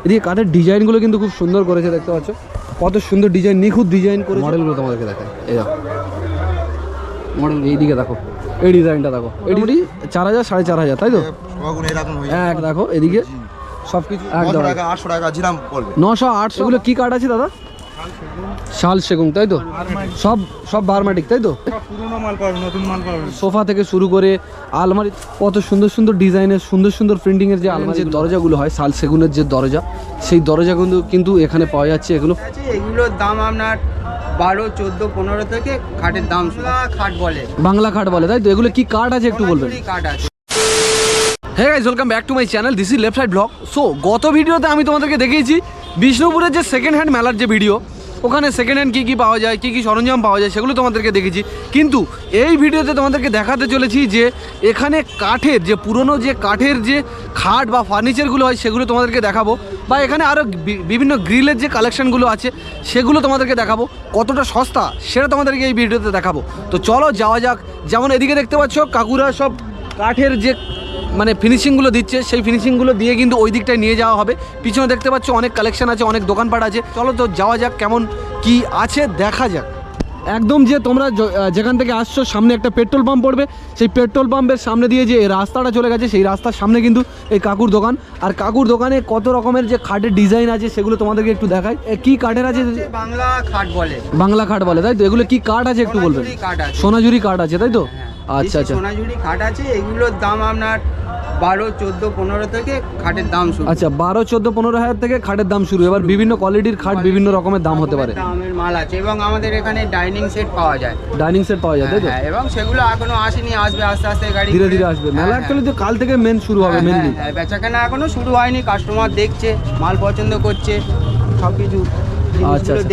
এদিকে কাঠের ডিজাইনগুলো কিন্তু খুব সুন্দর করেছে, দেখতে পাচ্ছ কত সুন্দর ডিজাইন, নিখুঁত ডিজাইন করে। মডেলগুলো তোমাদেরকে দেখায়, এই দেখো মডেল, এইদিকে দেখো এই ডিজাইনটা দেখো, এটি 4000 4500 তাই তো এক, দেখো এদিকে সব কিছু একদম 800 টাকা জিরাম বলবে 900 800। এগুলো কি কাঠ আছে দাদা? শাল সেগুন তাই তো, সব বারমাটিক তাই তো। পুরনো মাল পাবেন, নতুন মাল পাবেন। সোফা থেকে শুরু করে আলমারি, কত সুন্দর সুন্দর ডিজাইনের, সুন্দর সুন্দর প্রিন্টিংয়ের যে আলমারি, যে দরজাগুলো হয় শাল সেগুনের যে দরজা, সেই দরজাগুলো কিন্তু এখানে পাওয়া যাচ্ছে। এগুলোর দাম আপনার 12, 14, 15 থেকে খাটের দাম খাট বলে, বাংলা খাট বলে তাই তো। এগুলো কি কাঠ আছে একটু বলবেন? কাঠ আছে। Hey guys, welcome back to my channel, this is left side blog. So গত ভিডিওতে আমি তোমাদেরকে দেখিয়েছি বিষ্ণুপুরের যে সেকেন্ড হ্যান্ড মেলার যে ভিডিও, ওখানে সেকেন্ড হ্যান্ড কী কী পাওয়া যায়, কী কী সরঞ্জাম পাওয়া যায়, সেগুলো তোমাদেরকে দেখেছি। কিন্তু এই ভিডিওতে তোমাদেরকে দেখাতে চলেছি যে এখানে কাঠের যে পুরনো যে কাঠের যে খাট বা ফার্নিচারগুলো হয় সেগুলো তোমাদেরকে দেখাবো, বা এখানে আরও বিভিন্ন গ্রিলের যে কালেকশানগুলো আছে সেগুলো তোমাদেরকে দেখাবো। কতটা সস্তা সেটা তোমাদেরকে এই ভিডিওতে দেখাবো। তো চলো যাওয়া যাক। যেমন এদিকে দেখতে পাচ্ছ কাকুরা সব কাঠের যে মানে ফিনিশিংগুলো দিচ্ছে, সেই ফিনিশিংগুলো দিয়ে কিন্তু ওই দিকটায় নিয়ে যাওয়া হবে। পিছনে দেখতে পাচ্ছ অনেক কালেকশন আছে, অনেক দোকানপাট আছে। চলো তো যাওয়া যাক, কেমন কি আছে দেখা যাক। একদম যে তোমরা যেখান থেকে আসছো সামনে একটা পেট্রোল পাম্প পড়বে, সেই পেট্রোল পাম্পের সামনে দিয়ে যে রাস্তাটা চলে গেছে, সেই রাস্তার সামনে কিন্তু এই কাকুর দোকান। আর কাকুর দোকানে কত রকমের যে খাটের ডিজাইন আছে সেগুলো তোমাদেরকে একটু দেখাই। কি কাঠের আছে? বাংলা খাট বলে, বাংলা খাট বলে তাই তো। এগুলো কি কাঠ আছে একটু বলবেন? সোনাঝুরি কাঠ আছে তাই তো। আচ্ছা আচ্ছা, সোনাঝুরি খাট আছে। এগুলোর দাম আপনার 12, 14, 15 থেকে খাটের দাম শুরু। আচ্ছা, 12, 14, 15 হাজার থেকে খাটের দাম শুরু। এবার বিভিন্ন কোয়ালিটির খাট বিভিন্ন রকমের দাম হতে পারে, দামের মাল আছে। এবং আমাদের এখানে ডাইনিং সেট পাওয়া যায়, ডাইনিং সেট পাওয়া যায় তাই তো। এবং সেগুলো এখনো আসেনি, আসবে আস্তে আস্তে, গাড়ি ধীরে ধীরে আসবে। মেলা অ্যাকচুয়ালি তো কাল থেকে মেন শুরু হবে মেনলি। বেচাকেনা এখনো শুরু হয়নি, কাস্টমার দেখছে, মাল পছন্দ করছে, সবকিছু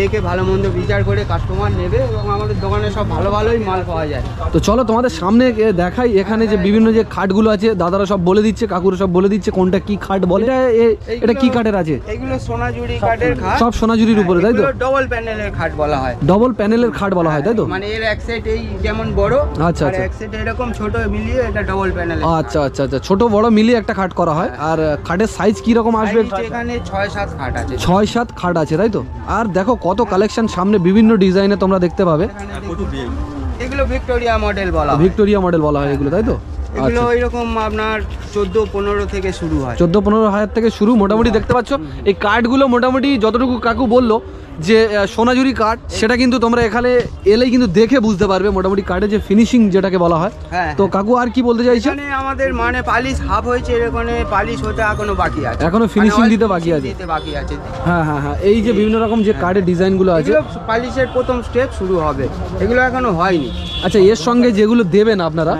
দেখে ভালো মন্দ বিচার করে কাস্টমার নেবে। এবং আমাদের দোকানে সব ভালো ভালোই মাল পাওয়া যায়। তো চলো তোমাদের সামনে দেখাই। এখানে যে বিভিন্ন যে খাটগুলো আছে দাদারা সব বলে দিচ্ছে, কাকুরা সব বলে দিচ্ছে কোনটা কি খাট বলে। এটা কি কাঠের আছে? এগুলো সোনাঝুরি কাঠের খাট, সব সোনাঝুরির উপরে তাই তো। ডবল প্যানেলের খাট বলা হয়, ডবল প্যানেলের খাট বলা হয় তাই তো। মানে এর এক সাইড এই যেমন বড়, আচ্ছা আর আচ্ছা, এক সাইড এরকম ছোট মিলিয়ে এটা ডবল প্যানেল। আচ্ছা আচ্ছা আচ্ছা, ছোট বড় মিলিয়ে একটা খাট করা হয়। আর খাটের সাইজ কি রকম আসবে? এখানে 6-7 খাট আছে, 6-7 খাট আছে তাই তো। আর দেখো কত কালেকশন সামনে, বিভিন্ন ডিজাইনে তোমরা দেখতে পাবে। এগুলো ভিক্টোরিয়া মডেল বলা হয়, ভিক্টোরিয়া মডেল বলা হয় এগুলো তাই তো। এগুলো এরকম আপনার 14-15 থেকে শুরু হয়, 14-15 হাজার থেকে শুরু মোটামুটি। দেখতে পাচ্ছ এই কাঠগুলো মোটামুটি যতটুকু কাকু বললো যে সোনাঝুরি কাঠ, সেটা কিন্তু তোমরা এখানে এলেই কিন্তু দেখে বুঝতে পারবে মোটামুটি কাঠের যে ফিনিশিং যেটাকে বলা হয়। তো কাকু আর কি বলতে চাইছে? এখানে আমাদের মানে পালিশ হাফ হয়েছে, এখানে পালিশ হতে এখনো বাকি আছে, এখনো ফিনিশিং দিতে বাকি আছে। হ্যাঁ হ্যাঁ হ্যাঁ, এই যে বিভিন্ন রকম যে কাঠের ডিজাইনগুলো আছে, পালিশের প্রথম স্টেপ শুরু হবে, এগুলো এখনো হয়নি। আচ্ছা, এর সঙ্গে যেগুলো দেবেন আপনারা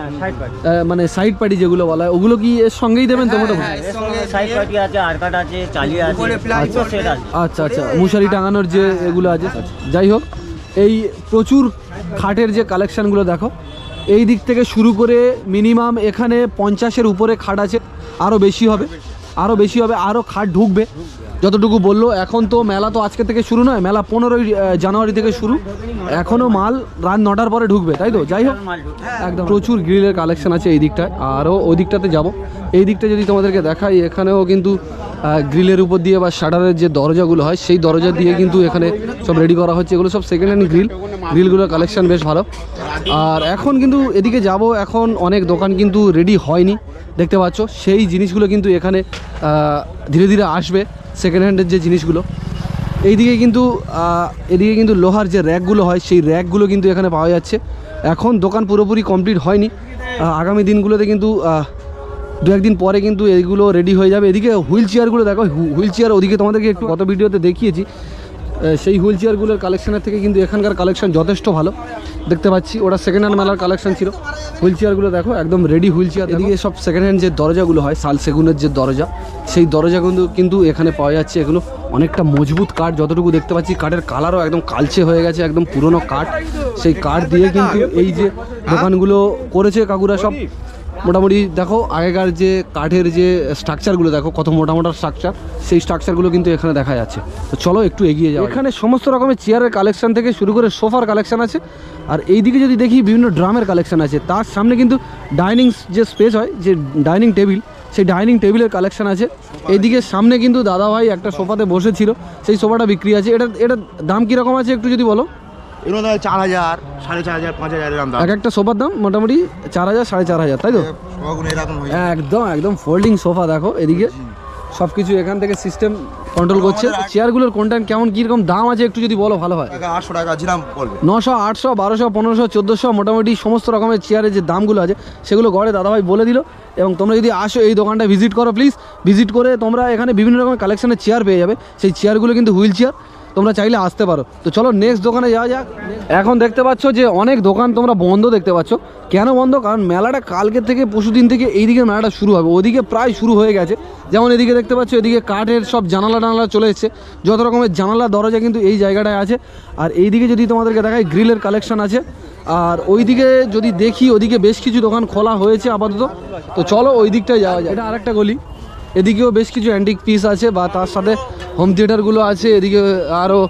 মানে সাইড পার্টি যেগুলো বলা হয়, ওগুলো কি এর সঙ্গেই দেবেন তো মোটামুটি? সাইড পার্টি আছে, আরকাট আছে, চালিয়ে আছে। আচ্ছা আচ্ছা, মশারি টাঙানোর যে এগুলো আছে। যাই হোক, এই প্রচুর খাটের যে কালেকশানগুলো দেখো, এই দিক থেকে শুরু করে মিনিমাম এখানে 50-এর উপরে খাট আছে। আরও বেশি হবে, আরও বেশি হবে, আরও খাট ঢুকবে যতটুকু বললো। এখন তো মেলা তো আজকে থেকে শুরু নয়, মেলা 15ই জানুয়ারি থেকে শুরু। এখনও মাল রাত 9টার পরে ঢুকবে তাই তো। যাই হোক, একদম প্রচুর গ্রিলের কালেকশন আছে এই দিকটায়। আরও ওই দিকটাতে যাব। এই দিকটা যদি তোমাদেরকে দেখাই, এখানেও কিন্তু গ্রিলের উপর দিয়ে বা শাটারের যে দরজাগুলো হয় সেই দরজা দিয়ে কিন্তু এখানে সব রেডি করা হচ্ছে। এগুলো সব সেকেন্ড হ্যান্ড গ্রিলগুলোর কালেকশন বেশ ভালো। আর এখন কিন্তু এদিকে যাব, এখন অনেক দোকান কিন্তু রেডি হয়নি, দেখতে পাচ্ছ। সেই জিনিসগুলো কিন্তু এখানে ধীরে ধীরে আসবে, সেকেন্ড হ্যান্ডের যে জিনিসগুলো। এদিকে কিন্তু লোহার যে র্যাকগুলো হয় সেই র্যাকগুলো কিন্তু এখানে পাওয়া যাচ্ছে। এখন দোকান পুরোপুরি কমপ্লিট হয়নি, আগামী দিনগুলোতে কিন্তু 2-1 দিন পরে কিন্তু এইগুলো রেডি হয়ে যাবে। এদিকে হুইল চেয়ারগুলো দেখো, হুইল চেয়ার ওদিকে তোমাদেরকে একটু গত ভিডিওতে দেখিয়েছি। সেই হুইল চেয়ারগুলোর কালেকশানের থেকে কিন্তু এখানকার কালেকশান যথেষ্ট ভালো দেখতে পাচ্ছি। ওটা সেকেন্ড হ্যান্ড মেলার কালেকশান ছিল। হুইল চেয়ারগুলো দেখো, একদম রেডি হুইল চেয়ার। এদিকে সব সেকেন্ড হ্যান্ড যে দরজাগুলো হয় শাল সেগুনের যে দরজা, সেই দরজাগুলো কিন্তু এখানে পাওয়া যাচ্ছে। এগুলো অনেকটা মজবুত কাঠ, যতটুকু দেখতে পাচ্ছি। কাঠের কালারও একদম কালচে হয়ে গেছে, একদম পুরনো কাঠ। সেই কাঠ দিয়ে কিন্তু এই যে দোকানগুলো করেছে কাকুরা সব। মোটামুটি দেখো আগেকার যে কাঠের যে স্ট্রাকচারগুলো দেখো, কত মোটা মোটা স্ট্রাকচার, সেই স্ট্রাকচারগুলো কিন্তু এখানে দেখা যাচ্ছে। তো চলো একটু এগিয়ে যাও। এখানে সমস্ত রকমের চেয়ারের কালেকশন থেকে শুরু করে সোফার কালেকশন আছে। আর এইদিকে যদি দেখি বিভিন্ন ড্রামের কালেকশন আছে। তার সামনে কিন্তু ডাইনিং যে স্পেস হয়, যে ডাইনিং টেবিল, সেই ডাইনিং টেবিলের কালেকশন আছে। এইদিকে সামনে কিন্তু দাদাভাই একটা সোফাতে বসেছিল, সেই সোফাটা বিক্রি আছে। এটার দাম কীরকম আছে একটু যদি বলো। এগুলো দাম 4,000, 4,500, 5,000 এরকম দাম। এক একটা সোফার দাম মোটামুটি 4,000 4,500, তাই তো? সবগুলো এরকম হয়। একদম ফোল্ডিং সোফা দেখো, এদিকে সব কিছু এখান থেকে সিস্টেম কন্ট্রোল করছে। চেয়ারগুলোর কোনটা কেমন কীরকম দাম আছে একটু যদি বলো ভালো হয়। 800 টাকা জিরাম পড়বে। 900, 800, 1200, 1500, 1400 মোটামুটি সমস্ত রকমের চেয়ারের যে দামগুলো আছে সেগুলো গড়ে দাদাভাই বলে দিল। এবং তোমরা যদি আসো এই দোকানটা ভিজিট করো, প্লিজ ভিজিট করে তোমরা এখানে বিভিন্ন রকমের কালেকশনের চেয়ার পেয়ে যাবে। সেই চেয়ারগুলো কিন্তু হুইল চেয়ার, তোমরা চাইলে আসতে পারো। তো চলো নেক্সট দোকানে যাওয়া যাক। এখন দেখতে পাচ্ছ যে অনেক দোকান তোমরা বন্ধ দেখতে পাচ্ছ। কেন বন্ধ? কারণ মেলাটা কালকে থেকে পরশুদিন থেকে এইদিকে মেলাটা শুরু হবে, ওদিকে প্রায় শুরু হয়ে গেছে। যেমন এদিকে দেখতে পাচ্ছ, এদিকে কাঠের সব জানালা টানালা চলে এসছে, যত রকমের জানালা দরজা কিন্তু এই জায়গাটায় আছে। আর এইদিকে যদি তোমাদেরকে দেখায় গ্রিলের কালেকশন আছে। আর ওইদিকে যদি দেখি ওদিকে বেশ কিছু দোকান খোলা হয়েছে আপাতত। তো চলো ওই দিকটায় যাওয়া যায়। এটা আরেকটা গলি, এদিকেও বেশ কিছু অ্যান্টিক পিস আছে বা তার সাথে হোম থিয়েটারগুলো আছে। এদিকে আরও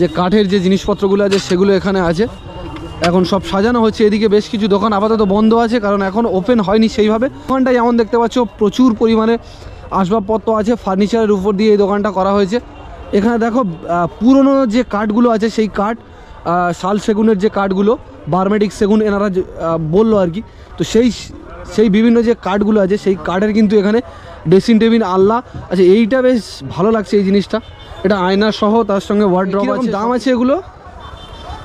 যে কাঠের যে জিনিসপত্রগুলো আছে সেগুলো এখানে আছে, এখন সব সাজানো হচ্ছে। এদিকে বেশ কিছু দোকান আপাতত বন্ধ আছে কারণ এখন ওপেন হয়নি সেইভাবে। দোকানটা যেমন দেখতে পাচ্ছ প্রচুর পরিমাণে আসবাবপত্র আছে, ফার্নিচারের উপর দিয়ে এই দোকানটা করা হয়েছে। এখানে দেখো পুরনো যে কাঠগুলো আছে সেই কাঠ, শাল সেগুনের যে কাঠগুলো, বার্মেটিক সেগুন এনারা বললো আর কি। তো সেই বিভিন্ন যে কাঠগুলো আছে সেই কাঠের কিন্তু এখানে ড্রেসিং টেবিল, আল্লা। আচ্ছা এইটা বেশ ভালো লাগছে এই জিনিসটা, এটা আয়না সহ তার সঙ্গে ওয়ার্ড্রপ আছে। দাম আছে এগুলো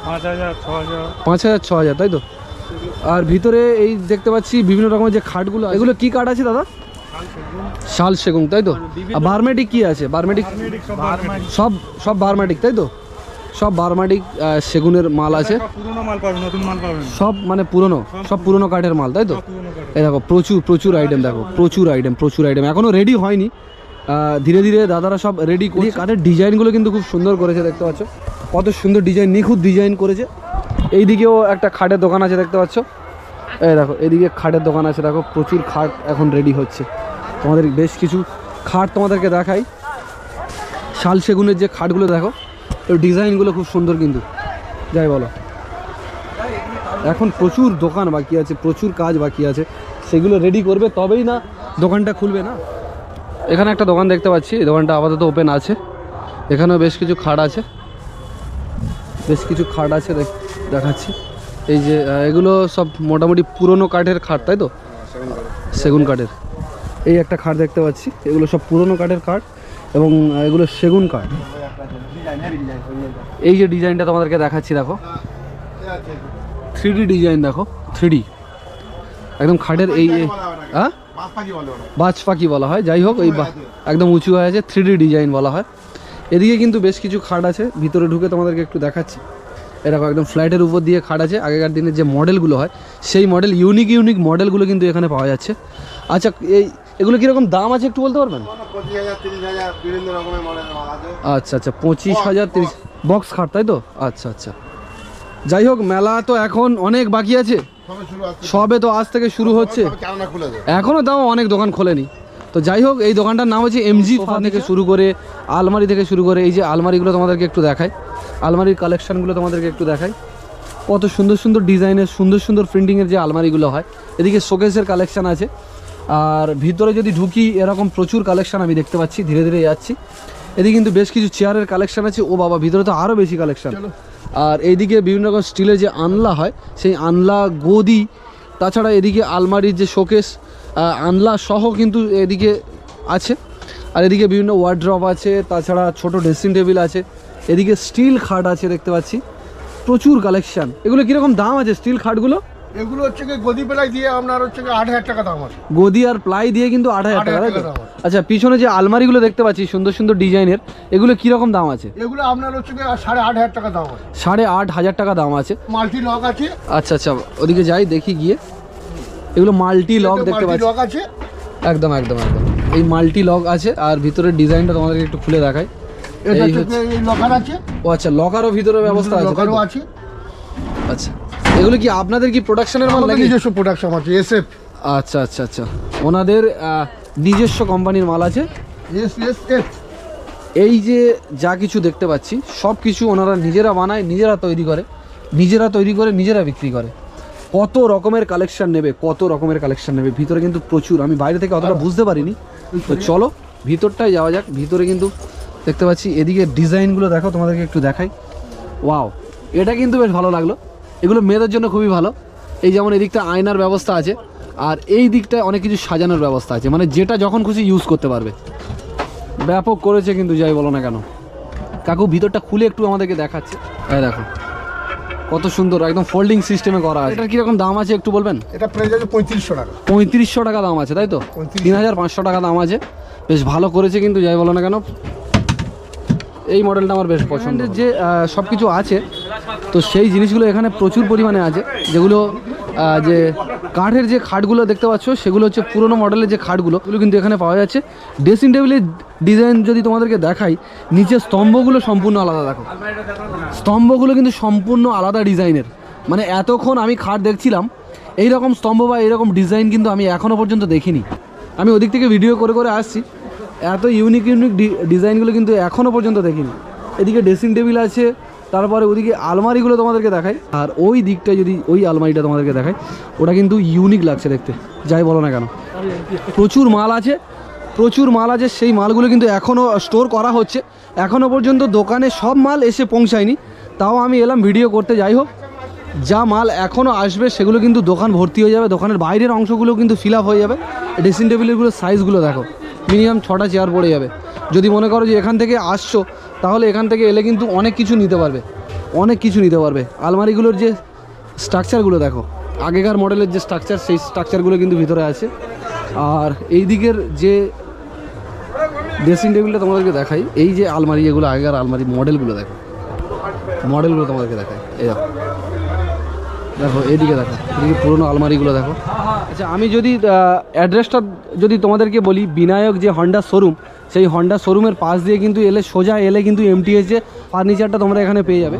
5,000, 6,000, 5,000, 6,000, তাই তো? আর ভিতরে এই দেখতে পাচ্ছি বিভিন্ন রকমের যে খাটগুলো, এগুলো কি কাঠ আছে দাদা? শাল সেগুন, তাই তো? আর বার্মেটিক কি আছে? বার্মেটিক সব বার্মেটিক, তাই তো? সব বার্মেটিক সেগুনের মাল আছে। পুরনো মাল পাবেন, নতুন মাল পাবেন। সব মানে পুরনো, সব পুরনো কাঠের মাল, তাই তো? এই দেখো প্রচুর আইটেম, দেখো প্রচুর আইটেম এখনও রেডি হয়নি। ধীরে ধীরে দাদারা সব রেডি করে। কাঠের ডিজাইনগুলো কিন্তু খুব সুন্দর করেছে, দেখতে পাচ্ছ কত সুন্দর ডিজাইন, নিখুঁত ডিজাইন করেছে। এইদিকেও একটা খাটের দোকান আছে দেখতে পাচ্ছ, এই দেখো এদিকে খাটের দোকান আছে। দেখো প্রচুর খাট এখন রেডি হচ্ছে। তোমাদের বেশ কিছু খাট তোমাদেরকে দেখাই। শাল সেগুনের যে খাটগুলো দেখো, ওই ডিজাইনগুলো খুব সুন্দর কিন্তু, যাই বলো। এখন প্রচুর দোকান বাকি আছে, প্রচুর কাজ বাকি আছে, সেগুলো রেডি করবে তবেই না দোকানটা খুলবে না। এখানে একটা দোকান দেখতে পাচ্ছি, এই দোকানটা আপাতত ওপেন আছে। এখানেও বেশ কিছু খাট আছে, দেখাচ্ছি। এই যে এগুলো সব মোটামুটি পুরনো কাঠের খাট, তাই তো? সেগুন কাঠের এই একটা খাট দেখতে পাচ্ছি, এগুলো সব পুরনো কাঠের খাট এবং এগুলো সেগুন কাঠ। এই যে ডিজাইনটা তোমাদেরকে দেখাচ্ছি, দেখো 3D ডিজাইন, দেখো 3D একদম খাটের। এই হ্যাঁ বাজ পাখি বলা হয়, যাই হোক ওই একদম উঁচু হয়ে আছে, 3D ডিজাইন বলা হয়। এদিকে কিন্তু বেশ কিছু খাট আছে, ভিতরে ঢুকে তোমাদেরকে একটু দেখাচ্ছি। এরকম একদম ফ্ল্যাটের উপর দিয়ে খাট আছে। আগেকার দিনের যে মডেলগুলো হয় সেই মডেল, ইউনিক মডেলগুলো কিন্তু এখানে পাওয়া যাচ্ছে। আচ্ছা এগুলো কীরকম দাম আছে একটু বলতে পারবেন? 25,000, 30,000 বিভিন্ন রকমের মডেল আছে। আচ্ছা 25,000, 30 বক্স খাট, তাই তো? আচ্ছা যাই হোক, মেলা তো এখন অনেক বাকি আছে, সবে তো আজ থেকে শুরু হচ্ছে, এখনও তাও অনেক দোকান খোলেনি। তো যাই হোক, এই দোকানটার নাম হচ্ছে MG থেকে শুরু করে আলমারি থেকে শুরু করে এই যে আলমারিগুলো তোমাদেরকে একটু দেখাই, আলমারির কালেকশানগুলো তোমাদেরকে একটু দেখাই। কত সুন্দর ডিজাইনের, সুন্দর প্রিন্টিংয়ের যে আলমারিগুলো হয়। এদিকে শোকেসের কালেকশান আছে। আর ভিতরে যদি ঢুকি এরকম প্রচুর কালেকশান আমি দেখতে পাচ্ছি, ধীরে ধীরে যাচ্ছি। এদিকে কিন্তু বেশ কিছু চেয়ারের কালেকশান আছে। ও বাবা, ভিতরে তো আরও বেশি কালেকশান। আর এইদিকে বিভিন্ন রকম স্টিলের যে আনলা হয় সেই আনলা, গদি, তাছাড়া এদিকে আলমারির যে শোকেস আনলা সহ কিন্তু এদিকে আছে। আর এদিকে বিভিন্ন ওয়ার্ড্রপ আছে, তাছাড়া ছোট ড্রেসিং টেবিল আছে। এদিকে স্টিল খাট আছে দেখতে পাচ্ছি, প্রচুর কালেকশান। এগুলো কীরকম দাম আছে স্টিল খাটগুলো? এগুলো হচ্ছে কি গদি প্লাই দিয়ে আপনার হচ্ছে কি 8,000 টাকা দাম আছে। গদি আর প্লাই দিয়ে কিন্তু 8,000 টাকা, তাই তো? আচ্ছা, পিছনে যে আলমারিগুলো দেখতে পাচ্ছি সুন্দর ডিজাইনের, এগুলো কীরকম দাম আছে? এগুলো আপনার হচ্ছে কি 8,500 টাকা দাম আছে। 8,500 টাকা দাম আছে। মাল্টি লক আছে। আচ্ছা ওদিকে যাই দেখি গিয়ে। এগুলো মাল্টি লক দেখতে পাচ্ছি, লক আছে একদম এই মাল্টি লক আছে। আর ভিতরের ডিজাইনটা তোমাদেরকে একটু খুলে দেখাই। এটা হচ্ছে এই লকার আছে। ও আচ্ছা, লকারও ভিতরে ব্যবস্থা আছে, লকারও আছে। আচ্ছা, এগুলো কি আপনাদের কি প্রোডাকশনের মাল নাকি? নিজস্ব প্রোডাকশন আছে, SF। আচ্ছা ওনাদের নিজস্ব কোম্পানির মাল আছে। SF। এই যে যা কিছু দেখতে পাচ্ছি সব কিছু ওনারা নিজেরা বানায়, নিজেরা তৈরি করে, নিজেরা বিক্রি করে। কত রকমের কালেকশন নেবে, কত রকমের কালেকশন নেবে। ভিতরে কিন্তু প্রচুর, আমি বাইরে থেকে অতটা বুঝতে পারিনি। তো চলো ভিতরটায় যাওয়া যাক। ভিতরে কিন্তু দেখতে পাচ্ছি, এদিকে ডিজাইনগুলো দেখো, তোমাদেরকে একটু দেখাই। ওয়াও, এটা কিন্তু বেশ ভালো লাগলো। এগুলো মেয়েদের জন্য খুবই ভালো। এই যেমন এদিকটা আয়নার ব্যবস্থা আছে, আর এই দিকটায় অনেক কিছু সাজানোর ব্যবস্থা আছে, মানে যেটা যখন খুশি ইউজ করতে পারবে। ব্যাপক করেছে কিন্তু, যাই বলো না কেন। কাকু ভিতরটা খুলে একটু আমাদেরকে দেখাচ্ছে। এই দেখো কত সুন্দর, একদম ফোল্ডিং সিস্টেমে করা আছে। এটার কীরকম দাম আছে একটু বলবেন? এটা প্রাইস আছে 3500 টাকা। 3500 টাকা দাম আছে, তাই তো? 3500 টাকা দাম আছে। বেশ ভালো করেছে কিন্তু, যাই বলো না কেন। এই মডেলটা আমার বেশ পছন্দের। যে সব কিছু আছে, তো সেই জিনিসগুলো এখানে প্রচুর পরিমাণে আছে। যেগুলো যে কাঠের যে খাটগুলো দেখতে পাচ্ছ, সেগুলো হচ্ছে পুরোনো মডেলের যে খাটগুলো, এগুলো কিন্তু এখানে পাওয়া যাচ্ছে। ড্রেসিং টেবিলের ডিজাইন যদি তোমাদেরকে দেখাই, নিচের স্তম্ভগুলো সম্পূর্ণ আলাদা। দেখো স্তম্ভগুলো কিন্তু সম্পূর্ণ আলাদা ডিজাইনের। মানে এতক্ষণ আমি খাট দেখছিলাম, এই রকম স্তম্ভ বা এইরকম ডিজাইন কিন্তু আমি এখনও পর্যন্ত দেখিনি। আমি ওদিক থেকে ভিডিও করে করে আসছি, এত ইউনিক ইউনিক ডিজাইনগুলো কিন্তু এখনও পর্যন্ত দেখিনি। এদিকে ড্রেসিং টেবিল আছে, তারপরে ওদিকে আলমারিগুলো তোমাদেরকে দেখাই, আর ওই দিকটায় যদি ওই আলমারিটা তোমাদেরকে দেখাই, ওটা কিন্তু ইউনিক লাগছে দেখতে, যাই বলো না কেন। প্রচুর মাল আছে, প্রচুর মাল আছে। সেই মালগুলো কিন্তু এখনও স্টোর করা হচ্ছে, এখনও পর্যন্ত দোকানে সব মাল এসে পৌঁছায়নি। তাও আমি এলাম ভিডিও করতে। যাই হোক, যা মাল এখনও আসবে সেগুলো কিন্তু দোকান ভর্তি হয়ে যাবে, দোকানের বাইরের অংশগুলো কিন্তু ফিল আপ হয়ে যাবে। ড্রেসিং টেবিলগুলোর সাইজগুলো দেখো, মিনিমাম 6টা চেয়ার পড়ে যাবে। যদি মনে করো যে এখান থেকে আসছো, তাহলে এখান থেকে এলে কিন্তু অনেক কিছু নিতে পারবে, অনেক কিছু নিতে পারবে। আলমারিগুলোর যে স্ট্রাকচারগুলো দেখো, আগেকার মডেলের যে স্ট্রাকচার, সেই স্ট্রাকচারগুলো কিন্তু ভিতরে আছে। আর এই দিকের যে ড্রেসিং টেবিলটা তোমাদেরকে দেখাই, এই যে আলমারি, এগুলো আগেকার আলমারি মডেলগুলো দেখো, মডেলগুলো তোমাদেরকে দেখাই। এই দেখো, দেখো এইদিকে দেখো, এদিকে পুরোনো আলমারিগুলো দেখো। আচ্ছা, আমি যদি অ্যাড্রেসটা যদি তোমাদেরকে বলি, বিনায়ক যে হন্ডা শোরুম, সেই হন্ডা শোরুমের পাশ দিয়ে কিন্তু এলে, সোজা এলে কিন্তু এমটিএস যে ফার্নিচারটা তোমরা এখানে পেয়ে যাবে।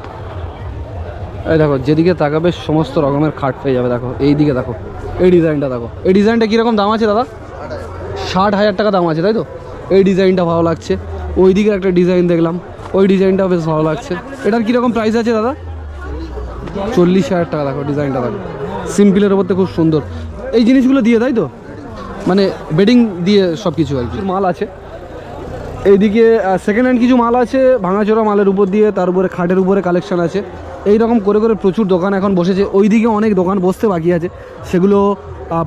এই দেখো, যেদিকে তাকাবে সমস্ত রকমের খাট পেয়ে যাবে। দেখো এই দিকে দেখো, এই ডিজাইনটা দেখো। এই ডিজাইনটা কীরকম দাম আছে দাদা? 60,000 টাকা দাম আছে, তাই তো? এই ডিজাইনটা ভালো লাগছে। ওই দিকের একটা ডিজাইন দেখলাম, ওই ডিজাইনটাও বেশ ভালো লাগছে। এটার কীরকম প্রাইস আছে দাদা? 40,000 টাকা। দেখো ডিজাইনটা দেখো, সিম্পলের ওপর খুব সুন্দর। এই জিনিসগুলো দিয়ে, তাই তো? মানে বেডিং দিয়ে সব কিছু আর কি মাল আছে। এইদিকে সেকেন্ড হ্যান্ড কিছু মাল আছে, ভাঙাচোরা মালের উপর দিয়ে, তার উপরে খাটের উপরে কালেকশন আছে। এই রকম করে করে প্রচুর দোকান এখন বসেছে। ওইদিকে অনেক দোকান বসতে বাকি আছে, সেগুলো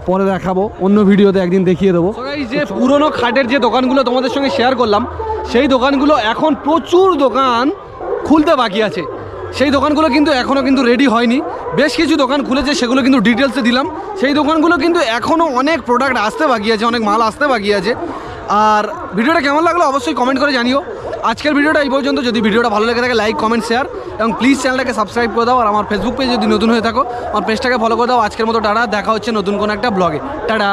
পরে দেখাবো, অন্য ভিডিওতে একদিন দেখিয়ে দেবো। যে পুরনো খাটের যে দোকানগুলো তোমাদের সঙ্গে শেয়ার করলাম, সেই দোকানগুলো এখন প্রচুর দোকান খুলতে বাকি আছে। সেই দোকানগুলো কিন্তু এখনও কিন্তু রেডি হয়নি। বেশ কিছু দোকান খুলেছে, সেগুলো কিন্তু ডিটেলসে দিলাম। সেই দোকানগুলো কিন্তু এখনও অনেক প্রোডাক্ট আসতে বাকি আছে, অনেক মাল আসতে বাকি আছে। আর ভিডিওটা কেমন লাগলো অবশ্যই কমেন্ট করে জানিও। আজকের ভিডিওটা এই পর্যন্ত। যদি ভিডিওটা ভালো লেগে থাকে, লাইক, কমেন্ট, শেয়ার, এবং প্লিজ চ্যানেলটাকে সাবস্ক্রাইব করে দাও। আর আমার ফেসবুক পেজ যদি নতুন হয়ে থাকো, আমার পেজটাকে ফলো করে দাও। আজকের মতো টাটা, দেখা হচ্ছে নতুন কোনো একটা ব্লগে। টাটা।